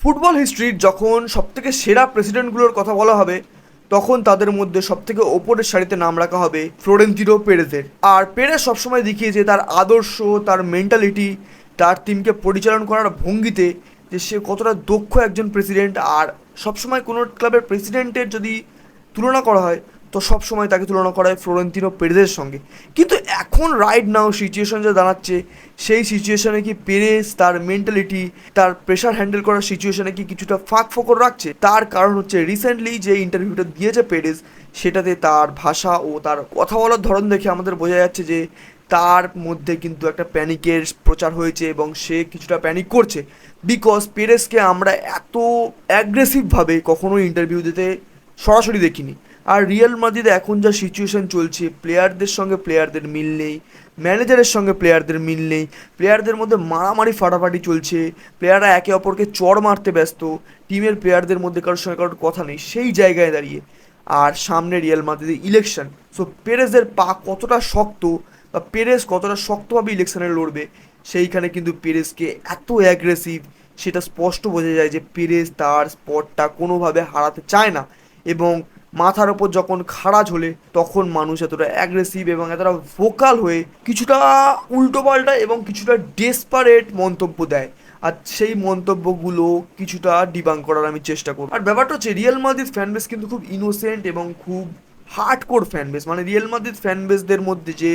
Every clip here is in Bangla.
ফুটবল হিস্ট্রির যখন সবথেকে সেরা প্রেসিডেন্টগুলোর কথা বলা হবে তখন তাদের মধ্যে সবথেকে ওপরের সারিতে নাম রাখা হবে ফ্লোরেন্তিনো পেরেজের। আর পেরেজ সবসময় দেখিয়েছে তার আদর্শ, তার মেন্টালিটি, তার টিমকে পরিচালনা করার ভঙ্গিতে যে সে কতটা দক্ষ একজন প্রেসিডেন্ট। আর সবসময় কোনো ক্লাবের প্রেসিডেন্টের যদি তুলনা করা হয় তো সবসময় তাকে তুলনা করা হয় ফ্লোরেন্তিনো পেরেজের সঙ্গে। কিন্তু এখন রাইট নাও সিচুয়েশন যা দাঁড়াচ্ছে, সেই সিচুয়েশনে কি পেরেজ তার মেন্টালিটি, তার প্রেশার হ্যান্ডেল করার সিচুয়েশনে কি কিছুটা ফাঁক ফোকর রাখছে? তার কারণ হচ্ছে রিসেন্টলি যে ইন্টারভিউটা দিয়েছে পেরেজ, সেটাতে তার ভাষা ও তার কথা বলার ধরন দেখে আমাদের বোঝা যাচ্ছে যে তার মধ্যে কিন্তু একটা প্যানিকের প্রচার হয়েছে এবং সে কিছুটা প্যানিক করছে। বিকজ পেরেজকে আমরা এত অ্যাগ্রেসিভভাবে কখনো ইন্টারভিউ দিতে সরাসরি দেখিনি। আর রিয়াল মাদ্রিদে এখন যা সিচুয়েশন চলছে, প্লেয়ারদের সঙ্গে প্লেয়ারদের মিল নেই, ম্যানেজারের সঙ্গে প্লেয়ারদের মিল নেই, প্লেয়ারদের মধ্যে মারামারি ফাটাফাটি চলছে, প্লেয়াররা একে অপরকে চড় মারতে ব্যস্ত, টিমের প্লেয়ারদের মধ্যে কারোর সঙ্গে কারোর কথা নেই, সেই জায়গায় দাঁড়িয়ে আর সামনে রিয়াল মাদ্রিদের ইলেকশন। সো পেরেজের পা কতটা শক্ত বা পেরেজ কতটা শক্তভাবে ইলেকশনে লড়বে, সেইখানে কিন্তু পেরেজকে এত অ্যাগ্রেসিভ সেটা স্পষ্ট বোঝা যায় যে পেরেজ তার স্পটটা কোনোভাবে হারাতে চায় না। এবং মাথার ওপর যখন খাড়া ঝোলে তখন মানুষ এতটা অ্যাগ্রেসিভ এবং এতটা ভোকাল হয়ে কিছুটা উল্টোপাল্টা এবং কিছুটা ডেসপারেট মন্তব্য দেয়। আর সেই মন্তব্যগুলো কিছুটা ডিবাং করার আমি চেষ্টা করব। আর ব্যাপারটা হচ্ছে রিয়াল মাদ্রিদ ফ্যান বেস কিন্তু খুব ইনোসেন্ট এবং খুব হার্ডকোর ফ্যান বেস। মানে রিয়াল মাদ্রিদ ফ্যান বেসদের মধ্যে যে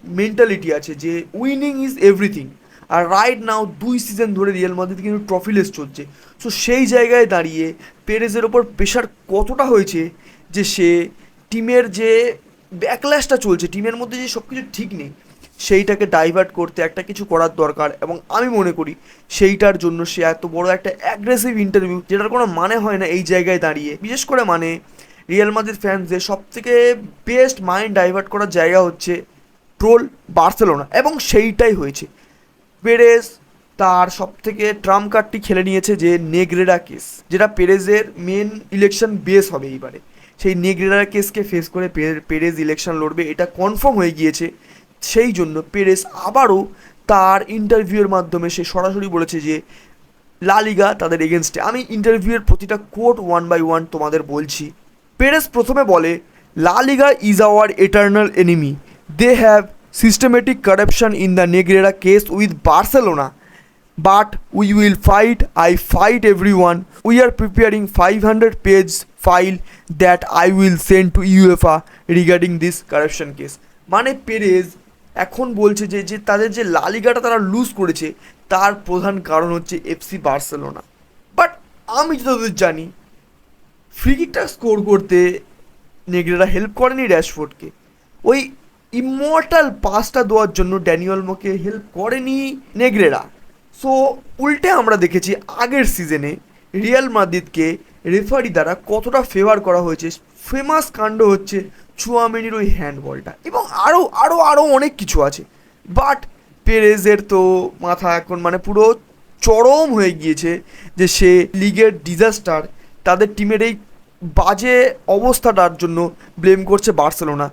মেন্টালিটি আছে যে উইনিং ইজ এভরিথিং। আর রাইট নাও 2 সিজন ধরে রিয়াল মাদ্রিদ কিন্তু ট্রফিলেস চলছে। সো সেই জায়গায় দাঁড়িয়ে পেরেজের ওপর প্রেশার কতটা হয়েছে যে সে টিমের যে ব্যাকল্যাশটা চলছে, টিমের মধ্যে যে সব কিছু ঠিক নেই, সেইটাকে ডাইভার্ট করতে একটা কিছু করার দরকার। এবং আমি মনে করি সেইটার জন্য সে এত বড় একটা অ্যাগ্রেসিভ ইন্টারভিউ, যেটার কোনো মানে হয় না এই জায়গায় দাঁড়িয়ে। বিশেষ করে মানে রিয়াল মাদ্রিদ ফ্যান্সদের সব থেকে বেস্ট মাইন্ড ডাইভার্ট করার জায়গা হচ্ছে ট্রোল বার্সেলোনা, এবং সেইটাই হয়েছে। পেরেজ তার সব থেকে ট্রাম্প কার্ডটি খেলে নিয়েছে যে নেগ্রেরা কেস, যেটা পেরেজের মেন ইলেকশন বেস হবে এইবারে। সেই নেগ্রেরা কেসকে ফেস করে পেরেজ ইলেকশন লড়বে, এটা কনফার্ম হয়ে গিয়েছে। সেই জন্য পেরেজ আবারও তার ইন্টারভিউয়ের মাধ্যমে সে সরাসরি বলেছে যে লা লিগা তাদের এগেনস্টে। আমি ইন্টারভিউয়ের প্রতিটা কোট ওয়ান বাই ওয়ান তোমাদের বলছি। পেরেজ প্রথমে বলে, La Liga is our eternal enemy, they have systematic corruption in the Negreira case with Barcelona, but we will fight. I fight everyone. We are preparing 500-page file that I will send to UEFA regarding this corruption case. মানে পেরেজ এখন বলছে যে যে তাদের যে লা লিগাটা তারা লুজ করেছে তার প্রধান কারণ হচ্ছে এফসি বার্সেলোনা। বাট আমি যতদূর জানি ফ্রি কিকটা স্কোর করতে নেগ্রেরা হেল্প করেনি র্যাশফোর্ডকে, ওই ইমর্টাল পাসটা দেওয়ার জন্য ড্যানিয়েল মোকে হেল্প করেনি নেগ্রেরা। সো উল্টে আমরা দেখেছি আগের সিজনে রিয়াল মাদ্রিদকে রেফারি দ্বারা কতটা ফেভার করা হয়েছে। ফেমাস কাণ্ড হচ্ছে চুয়ামেনির ওই হ্যান্ডবলটা, এবং আরও আরও আরও অনেক কিছু আছে। বাট পেরেজের তো মাথা এখন মানে পুরো চরম হয়ে গিয়েছে যে সে লিগের ডিজাস্টার, তাদের টিমের এই বাজে অবস্থাটার জন্য ব্লেম করছে বার্সেলোনা।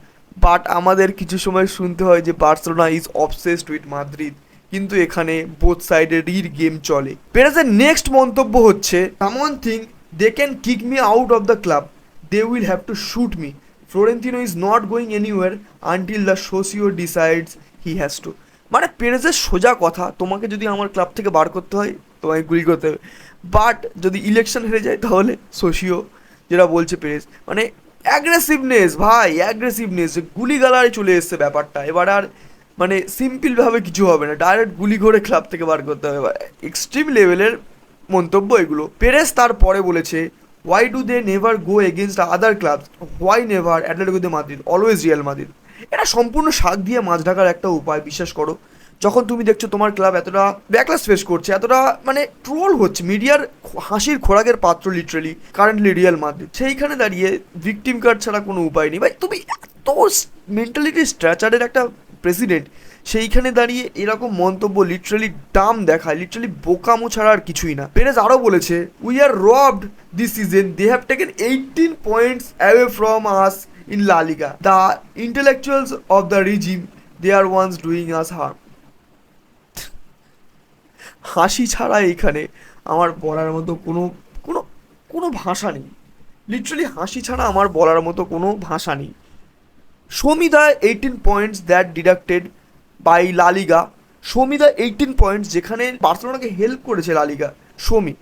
বাট আমাদের কিছু সময় শুনতে হয় যে Barcelona is obsessed with Madrid, কিন্তু এখানে বোথ সাইডেরই গেম চলে। পেরেজের নেক্সট মন্তব্য হচ্ছে, someone think they can kick me out of the club, they will have to shoot me, Florentino is not going anywhere until the socio decides he has to. মানে পেরেজের সোজা কথা, তোমাকে যদি আমার ক্লাব থেকে বার করতে হয় তোমায় গুলি করতে হবে, বাট যদি ইলেকশন হেরে যায় তাহলে সোসিও, যেটা বলছে পেরেজ। মানে অ্যাগ্রেসিভনেস ভাই, অ্যাগ্রেসিভনেস, গুলি গালায় চলে এসছে ব্যাপারটা। এবার আর মানে সিম্পলভাবে কিছু হবে না, ডাইরেক্ট গুলি করে ক্লাব থেকে বার করতে হবে। এক্সট্রিম লেভেলের মন্তব্য এগুলো। পেরেজ তারপরে বলেছে, why do they never go against other club, why never Atletico de Madrid, always Real Madrid. এটা সম্পূর্ণ শাক দিয়ে মাছ ঢাকার একটা উপায়, বিশ্বাস করো। যখন তুমি দেখছো তোমার ক্লাব এতটা ব্যাকলাস ফেস করছে, এতটা মানে ট্রোল হচ্ছে, মিডিয়ার হাসির খোরাকের পাত্র লিটারেলি কারেন্টলি রিয়াল মাদ্রিদ, সেইখানে দাঁড়িয়ে ভিকটিম কার্ড ছাড়া কোনো উপায় নেই ভাই। তুমি এত মেন্টালিটি স্ট্রাচারের একটা প্রেসিডেন্ট, সেইখানে দাঁড়িয়ে এরকম মন্তব্য লিটারালি ডাম দেখায়, লিটারালি বোকামো ছাড়া আর কিছুই না। পেরেজ আরও বলেছে, we are robbed this season, they have taken 18 points away from us in La Liga, the intellectuals of the regime, they are ones doing us harm. হাসি ছাড়া এইখানে আমার বলার মতো কোনো কোনো কোনো ভাষা নেই। লিটারালি হাসি ছাড়া আমার বলার মতো কোনো ভাষা নেই। Show me the 18 points that deducted by LaLiga. Show me the 18 points যেখানে বার্সেলোনাকে হেল্প করেছে লালিগা। শো মি,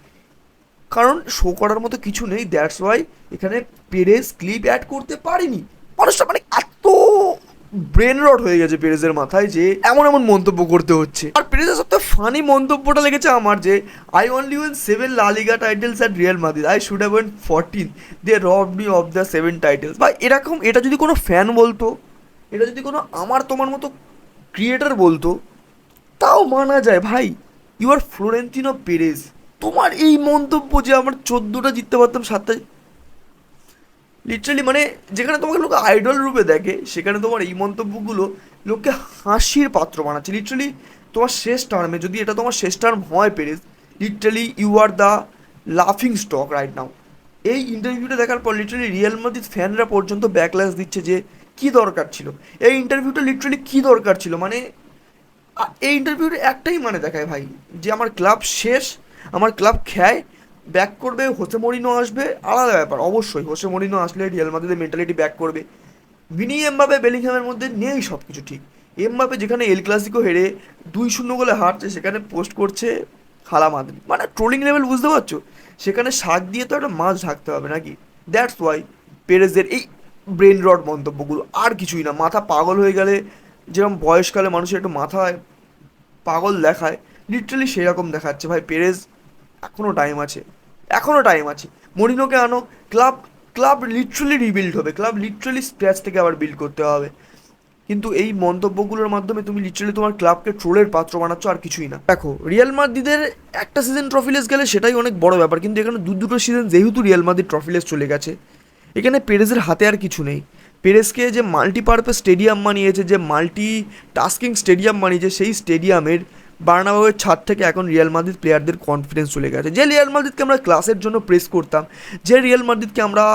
কারণ শো করার মতো কিছু নেই, দ্যাটস ওয়াই এখানে পেরেজ ক্লিপ অ্যাড করতে পারিনি। মানুষটা মানে এত ব্রেন রট হয়ে গেছে পেরেজের মাথায় যে এমন এমন মন্তব্য করতে হচ্ছে। আর পেরেজের সবথেকে ফানি মন্তব্যটা লেগেছে আমার, যে I only win 7 La Liga titles at Real Madrid, I should have won 14, they rob me of the 7 titles. বা এরকম, এটা যদি কোনো ফ্যান বলতো, এটা যদি কোনো আমার তোমার মতো ক্রিয়েটার বলতো, তাও মানা যায় ভাই। ইউ আর ফ্লোরেন্তিনো পেরেজ, তোমার এই মন্তব্য যে আমার 14টা জিততে পারতাম 7টা, লিটারালি মানে যেখানে তোমাকে লোক আইডল রূপে দেখে সেখানে তোমার এই মন্তব্যগুলো লোককে হাসির পাত্র বানাচ্ছে। লিটারালি তোমার শেষ টার্মে, যদি এটা তোমার শেষ টার্ম হয় Perez, literally you are the লাফিং স্টক রাইট নাও। এই ইন্টারভিউটা দেখার পর লিটারালি রিয়াল মাদ্রিদ ফ্যানরা পর্যন্ত ব্যাকল্যাশ দিচ্ছে যে কী দরকার ছিল এই ইন্টারভিউটা, লিটারালি কী দরকার ছিল। মানে এই ইন্টারভিউটা একটাই মানে দেখায় ভাই, যে আমার ক্লাব শেষ, আমার ক্লাব খেয়, ব্যাক করবে, হোসে মরিনো আসবে, আলাদা ব্যাপার। অবশ্যই হোসে মরিনো আসলে রিয়াল মাদ্রিদের মেন্টালিটি ব্যাক করবে। ভিনি এমবাপে বেলিংহামের মধ্যে নেই সব কিছু ঠিক। এমবাপে যেখানে এল ক্লাসিকো হেরে 2-0 গোলে হারছে, সেখানে পোস্ট করছে হালা মাদ্রিদ, মানে ট্রোলিং লেভেল, বুঝতে পারছো? সেখানে শাক দিয়ে তো একটা মাছ ঢাকতে হবে নাকি? দ্যাটস ওয়াই পেরেজের এই ব্রেন রড মন্তব্যগুলো, আর কিছুই না। মাথা পাগল হয়ে গেলে যেরকম বয়সকালে মানুষের একটু মাথায় পাগল দেখায়, লিটারালি সেরকম দেখাচ্ছে ভাই পেরেজ। এখনও টাইম আছে, এখনও টাইম আছে। মরিনোকে আনো, ক্লাব ক্লাব লিটারালি রিবিল্ড হবে, ক্লাব লিটারালি স্ক্র্যাচ থেকে আবার বিল্ড করতে হবে। কিন্তু এই মন্তব্যগুলোর মাধ্যমে তুমি লিটারালি তোমার ক্লাবকে ট্রোলের পাত্র বানাচ্ছ, আর কিছুই না। দেখো, রিয়াল মাদ্রিদের একটা সিজন ট্রফিলেস গেলে সেটাই অনেক বড় ব্যাপার, কিন্তু এখানে দুটো সিজন যেহেতু রিয়াল মাদ্রিদ ট্রফিলেস চলে গেছে, এখানে পেরেজের হাতে আর কিছু নেই। পেরেজকে যে মাল্টিপারপাস স্টেডিয়াম বানিয়েছে, যে মাল্টি টাস্কিং স্টেডিয়াম বানিয়েছে, সেই স্টেডিয়ামের বার্নাবাউয়ের ছাদ থেকে এখন রিয়াল মাদ্রিদ প্লেয়ারদের কনফিডেন্স চলে গেছে। যে রিয়াল মাদ্রিদকে আমরা ক্লাসের জন্য প্রেস করতাম, যে রিয়াল মাদ্রিদকে আমরা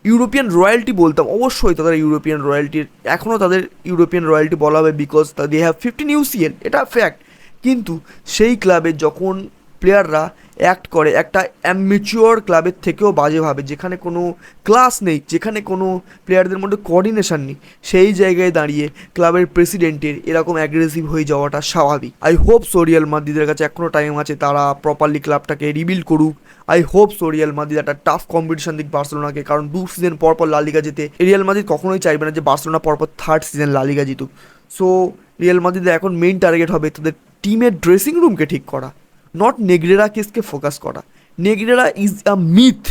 ইউরোপিয়ান রয়্যালটি বলতাম, অবশ্যই তাদের ইউরোপিয়ান রয়্যালটির, এখনও তাদের ইউরোপিয়ান রয়্যালটি বলা হবে, বিকজ দে হ্যাভ 15 UCL, এটা ফ্যাক্ট। কিন্তু সেই ক্লাবে যখন প্লেয়াররা অ্যাক্ট করে একটা অ্যামেচিওর ক্লাবের থেকেও বাজেভাবে, যেখানে কোনো ক্লাস নেই, যেখানে কোনো প্লেয়ারদের মধ্যে কোঅর্ডিনেশন নেই, সেই জায়গায় দাঁড়িয়ে ক্লাবের প্রেসিডেন্টের এরকম অ্যাগ্রেসিভ হয়ে যাওয়াটা স্বাভাবিক। আই হোপ সো রিয়াল মাদ্রিদের কাছে এখনও টাইম আছে, তারা প্রপারলি ক্লাবটাকে রিবিল্ড করুক। I hope so Real Madrid একটা টাফ কম্পিটিশন দিক বার্সেলোনাকে, কারণ 2 সিজন পরপর লা লিগা যেতে রিয়াল মাদ্রিদ কখনোই চাইবে না যে বার্সেলোনা পরপর 3rd সিজন লা লিগা জিতুক। সো রিয়াল মাদ্রিদের এখন মেইন টার্গেট হবে তাদের টিমের ড্রেসিং রুমকে ঠিক করা, নট নেগ্রেরা কেসকে ফোকাস করা। Negreira is a myth,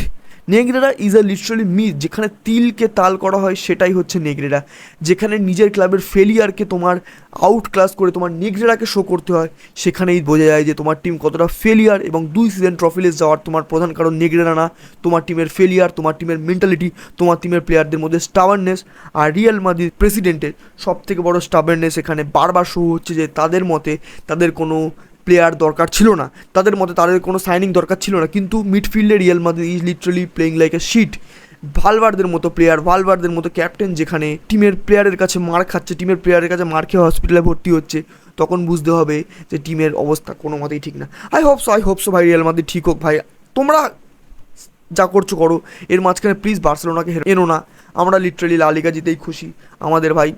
Negreira is a literally myth. যেখানে তিলকে তাল করা হয় সেটাই হচ্ছে নেগ্রেরা। যেখানে নিজের ক্লাবের ফেলিয়ারকে তোমার আউট ক্লাস করে তোমার নেগ্রেরাকে শো করতে হয়, সেখানেই বোঝা যায় যে তোমার টিম কতটা ফেলিয়ার। এবং 2 সিজন ট্রফিলেস যাওয়ার তোমার প্রধান কারণ নেগ্রেরা না, তোমার টিমের ফেলিয়ার, তোমার টিমের মেন্টালিটি, তোমার টিমের প্লেয়ারদের মধ্যে স্টাবারনেস। আর রিয়াল মাদ্রিদ প্রেসিডেন্টের সব থেকে বড় স্টাবারনেস এখানে বারবার শো হচ্ছে, যে তাদের মতে তাদের কোনো প্লেয়ার দরকার ছিল না, তাদের মতে তাদের কোনো সাইনিং দরকার ছিল না, কিন্তু মিডফিল্ডে Real Madrid is literally playing like a shit. ভালভার্দের মতো প্লেয়ার, ভালভার্দের মতো ক্যাপ্টেন যেখানে টিমের প্লেয়ারের কাছে মার খাচ্ছে, টিমের প্লেয়ারের কাছে মার খেয়ে হসপিটালে ভর্তি হচ্ছে, তখন বুঝতে হবে যে টিমের অবস্থা কোনো মতেই ঠিক না। আই হোপ সো ভাই রিয়াল মাদ্রিদ ঠিক হোক ভাই। তোমরা যা করছো করো, এর মাঝখানে প্লিজ বার্সেলোনাকে এনো না। আমরা লিটারালি লা লিগা জিতেই খুশি, আমাদের ভাই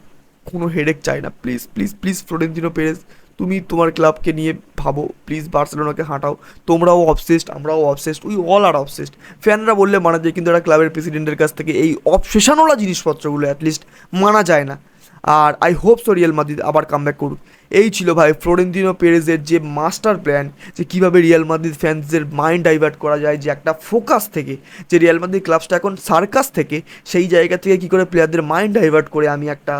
কোনো হেডেক চাই না। Please please please Florentino Perez, তুমি তোমার ক্লাবকে নিয়ে ভাবো, প্লিজ বার্সেলোনাকে হাঁটাও। তোমরাও অবসেসড, আমরাও obsessed, we all are obsessed. ফ্যানরা বললে মানা যায়, কিন্তু একটা ক্লাবের প্রেসিডেন্টের কাছ থেকে এই অবসেশনওয়ালা জিনিসপত্রগুলো অ্যাটলিস্ট মানা যায় না। আর I hope so Real Madrid আবার কামব্যাক করুক। এই ছিল ভাই ফ্লোরেন্তিনো পেরেজের যে মাস্টার প্ল্যান, যে কীভাবে রিয়াল মাদ্রিদ ফ্যান্সদের মাইন্ড ডাইভার্ট করা যায়, যে একটা ফোকাস থেকে, যে রিয়াল মাদ্রিদ ক্লাবটা এখন সার্কাস থেকে, সেই জায়গা থেকে কী করে প্লেয়ারদের মাইন্ড ডাইভার্ট করে আমি একটা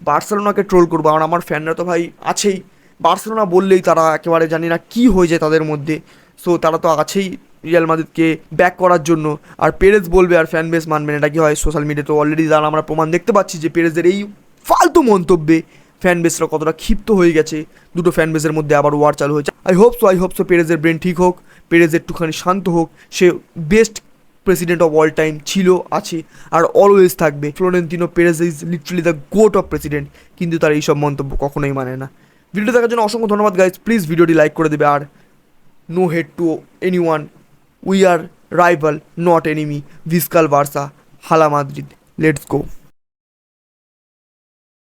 বার্সেলোনাকে ট্রোল করবো। আর আমার ফ্যানরা তো ভাই আছেই, বার্সেলোনা বললেই তারা একেবারে জানি না কী হয়ে যায় তাদের মধ্যে। সো তারা তো আছেই রিয়াল মাদ্রিদকে ব্যাক করার জন্য। আর পেরেজ বলবে আর ফ্যান বেস মানবে না, এটা কি হয়? সোশ্যাল মিডিয়াতে অলরেডি তারা আমরা প্রমাণ দেখতে পাচ্ছি যে পেরেজের এই ফালতু মন্তব্যে ফ্যান বেসরা কতটা ক্ষিপ্ত হয়ে গেছে। দুটো ফ্যান বেসের মধ্যে আবার ওয়ার চালু হয়েছে। আই হোপ সো পেরেজের ব্রেন ঠিক হোক, পেরেজ একটুখানি শান্ত হোক। সে best president of all time ছিল, আছে, আর অলওয়েজ থাকবে। Florentino Perez is literally the GOAT of president, কিন্তু তার এইসব মন্তব্য কখনোই মানে না। ভিডিও দেখার জন্য অসংখ্য ধন্যবাদ গাইজ, প্লিজ ভিডিওটি লাইক করে দেবে। আর no hate to anyone, we are rival not enemy, ভিসকাল বার্সা, হালা মাদ্রিদ, লেটস গো।